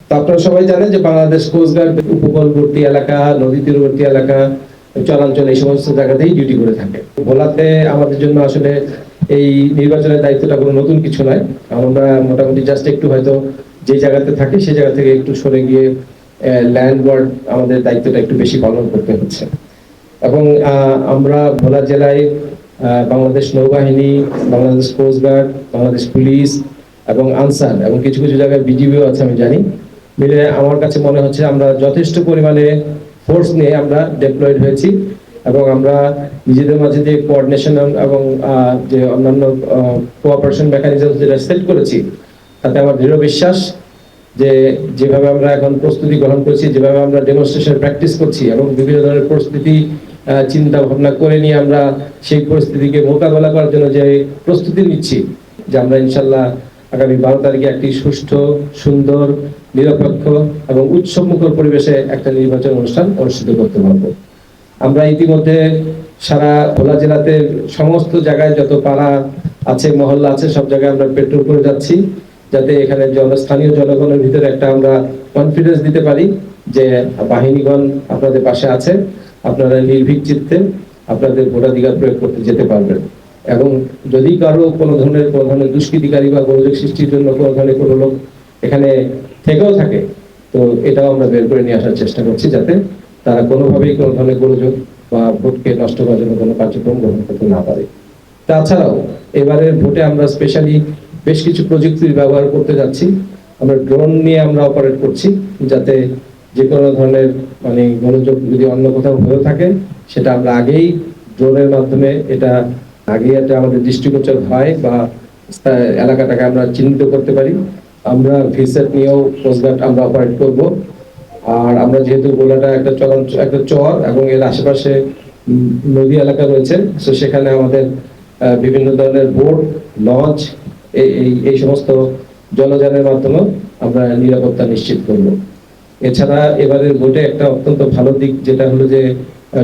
তো আপনারা সবাই জানেন যে বাংলাদেশ কোস্টগার্ড উপকূলবর্তী এলাকা, নদী তীরবর্তী এলাকা, চরাঞ্চল এই সমস্ত জায়গাতেই ডিউটি করে থাকে। ভোলাতে আমাদের জন্য আসলে এই নির্বাচনের দায়িত্বটা কোনো নতুন কিছু নয়। আমরা মোটামুটি জাস্ট একটু হয়তো যে জায়গাতে থাকি সেই জায়গা থেকে একটু সরে গিয়ে ল্যান্ডওয়ার্ড আমাদের দায়িত্বটা একটু বেশি পালন করতে হচ্ছে। এবং আমরা ভোলা জেলায় বাংলাদেশ নৌবাহিনী, বাংলাদেশ কোস্টগার্ড, বাংলাদেশ পুলিশ এবং আনসার এবং কিছু কিছু জায়গায় বিজিবিও আছে আমি জানি, মিলে আমার কাছে মনে হচ্ছে আমরা যথেষ্ট পরিমাণে ফোর্স নিয়ে আমরা ডেপ্লয়েড হয়েছি এবং আমরা নিজেদের মাঝে যে কোঅর্ডিনেশন এবং যে অন্যান্য কোঅপারেশন মেকানিজম যেটা সেট করেছি, তাতে আমার দৃঢ় বিশ্বাস যে যেভাবে আমরা এখন প্রস্তুতি গ্রহণ করছি, যেভাবে আমরা ডেমনস্ট্রেশন প্র্যাকটিস করছি এবং বিভিন্ন ধরনের পরিস্থিতি চিন্তা ভাবনা করে নিয়ে আমরা সেই পরিস্থিতিকে মোকাবেলা করার জন্য যে প্রস্তুতি নিচ্ছি, যে আমরা ইনশাল্লাহ আগামী 12 তারিখে একটি সুষ্ঠু, সুন্দর, নিরপেক্ষ এবং উৎসবমুখর পরিবেশে একটা নির্বাচন অনুষ্ঠান অনুষ্ঠিত করতে পারব। আমরা ইতিমধ্যে সারা ভোলা জেলাতে সমস্ত জায়গায় যত পাড়া আছে, মহল্লা আছে, সব জায়গায় আমরা পেট্রোল করে যাচ্ছি, যাতে এখানে স্থানীয় জনগণের ভিতরে একটা আমরা কনফিডেন্স দিতে পারি যে বাহিনীগণ আপনাদের পাশে আছে, আপনারা নির্ভীক চিত্তে আপনাদের ভোটাধিকার প্রয়োগ করতে যেতে পারবেন। এবং যদি কারো কোনো ধরনের দুষ্কৃতিকারী বা গোলযোগ সৃষ্টির জন্য কোনো ধরনের কোনো লোক এখানে থেকেও থাকে, তো এটাও আমরা বের করে নিয়ে আসার চেষ্টা করছি, যাতে তারা কোনোভাবেই কোনো ধরনের গোলযোগ বা ভোটকে নষ্ট করার জন্য কোনো কার্যক্রম গ্রহণ করতে না পারে। তাছাড়াও এবারের ভোটে আমরা স্পেশালি বেশ কিছু প্রযুক্তির ব্যবহার করতে যাচ্ছি। আমরা ড্রোন নিয়ে আমরা অপারেট করছি, যাতে যে কোনো ধরনের গোলযোগ যদি অন্য কোথাও হয়ে থাকে, সেটা আমরা আগেই ড্রোনের মাধ্যমে এটা আমাদের দৃষ্টিগোচর হয় বা এলাকাটাকে আমরা চিহ্নিত করতে পারি। আমরা ভিসেট নিয়েও কোস্টগার্ড আমরা অপারেট করব। আর আমরা যেহেতু গোলাটা একটা চর এবং এর আশেপাশে নদী এলাকা রয়েছে, তো সেখানে আমাদের বিভিন্ন ধরনের বোট, লঞ্চ, এই সমস্ত জলযানের মাধ্যমে আমরা নিরাপত্তা নিশ্চিত করব। এছাড়া এবারের ভোটে একটা অত্যন্ত ভালো দিক যেটা হলো যে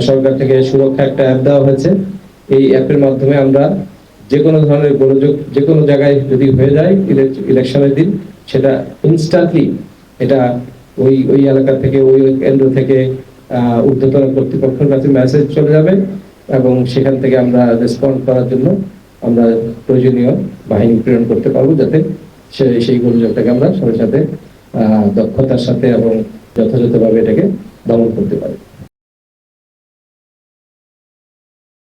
সরকার থেকে সুরক্ষা একটা অ্যাপ দেওয়া হয়েছে। এই অ্যাপের মাধ্যমে আমরা যে কোনো ধরনের গোলযোগ যে কোনো জায়গায় যদি হয়ে যায় ইলেকশনের দিন, সেটা ইনস্ট্যান্টলি এটা ওই এলাকা থেকে, ওই কেন্দ্র থেকে ঊর্ধ্বতন কর্তৃপক্ষের কাছে মেসেজ চলে যাবে এবং সেখান থেকে আমরা রেসপন্ড করার জন্য আমরা প্রয়োজনীয় বাহিনী প্রেরণ করতে পারবো, যাতে সেই গোলযোগটাকে আমরা সাথে সাথে দক্ষতার সাথে এবং যথাযথভাবে এটাকে দমন করতে পারি।